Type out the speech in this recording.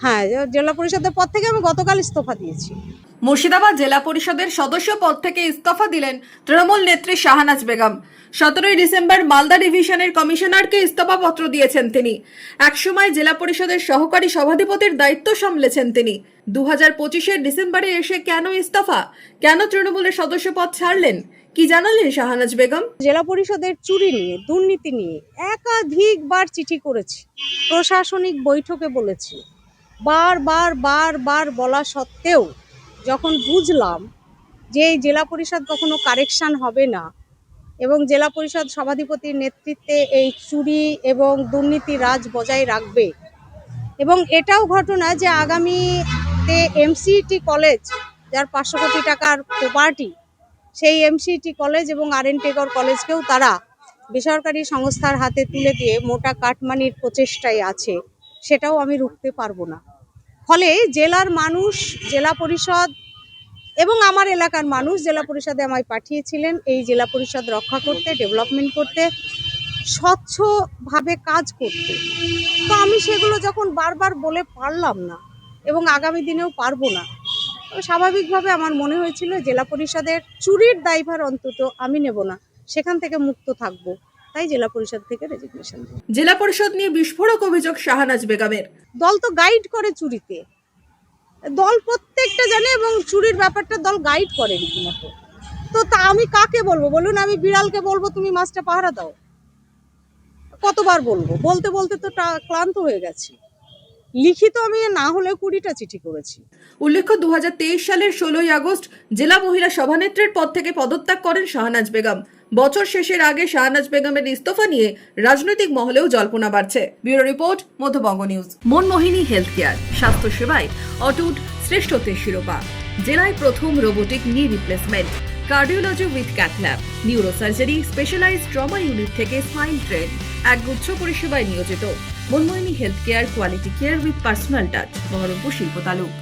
হ্যাঁ, জেলা পরিষদের পদ থেকে আমি গতকাল ইস্তফা দিয়েছি। মুর্শিদাবাদ জেলা পরিষদের সদস্য পদ থেকে ইস্তফা দিলেন তৃণমূল নেত্রী শাহনাজ বেগম। 17 ডিসেম্বর মালদা ডিভিশনের কমিশনারকে ইস্তফা পত্র দিয়েছেন তিনি। একসময় জেলা পরিষদের সহকারী সভাধিপতির দায়িত্ব সামলেছেন তিনি। 2025-এর ডিসেম্বরে এসে কেন ইস্তফা, কেন তৃণমূলের সদস্য পদ ছাড়লেন, কি জানালেন শাহনাজ বেগম? জেলা পরিষদের চুরি নিয়ে, দুর্নীতি নিয়ে একাধিকবার চিঠি করেছি, প্রশাসনিক বৈঠকে বলেছি। বার বলা সত্ত্বেও যখন বুঝলাম যে এই জেলা পরিষদ কখনো কারেকশন হবে না এবং জেলা পরিষদ সভাধিপতির নেতৃত্বে এই চুরি এবং দুর্নীতি রাজ বজায় রাখবে, এবং এটাও ঘটনা যে আগামীতে এমসিটি কলেজ, যার 500 কোটি টাকার প্রপার্টি, সেই এমসিটি কলেজ এবং আর.এন. টেগর কলেজকেও তারা বেসরকারি সংস্থার হাতে তুলে দিয়ে মোটা কাটমানির প্রচেষ্টায় আছে, সেটাও আমি রুখতে পারবো না। ফলে জেলার মানুষ, জেলা পরিষদ এবং আমার এলাকার মানুষ জেলা পরিষদে আমায় পাঠিয়েছিলেন এই জেলা পরিষদ রক্ষা করতে, ডেভেলপমেন্ট করতে, স্বচ্ছভাবে কাজ করতে। তো আমি সেগুলো যখন বারবার বলে পারলাম না এবং আগামী দিনেও পারবো না, তো স্বাভাবিকভাবে আমার মনে হয়েছিল জেলা পরিষদের চুরির দায়ভার অন্তত আমি নেব না, সেখান থেকে মুক্ত থাকবো। তাই জেলা পরিষদ থেকে রেজিগনেশন দিই। জেলা পরিষদ নিয়ে বিস্ফোরক অভিযোগ শাহনাজ বেগমের। দল তো গাইড করে চুরিতে, দল প্রত্যেকটা জানে এবং চুরির ব্যাপারটা দল গাইড করে রীতিমতো। তো তা আমি কাকে বলবো বলুন? আমি বিড়ালকে বলবো তুমি মাছটা পাহারা দাও? কতবার বলবো? বলতে বলতে তো ক্লান্ত হয়ে গেছি। লিখিত আমি না হলে 20টা চিঠি করেছি। উল্লেখ্য, 2023 সালের 16ই আগস্ট জেলা মহিলা সভানেত্রীর পদ থেকে পদত্যাগ করেন শাহনাজ বেগম। বছর শেষের আগে শাহনাজ বেগমের ইস্তফা নিয়ে রাজনৈতিক মহলেও জল্পনা বাড়ছে। Bureau report, Madhyabanga news. Manmohini health care, স্বাস্থ্য সেবায় অটুট শ্রেষ্ঠত্বের শিরোপা। জেলায় প্রথম robotic knee replacement, cardiology with cath lab, neurosurgery, specialised trauma unit থেকে স্মাইল ট্রেন, একগুচ্ছ পরিষেবায় নিয়োজিত। Manmohini health care, quality care with personal touch, Baharampur শিল্প তালুক।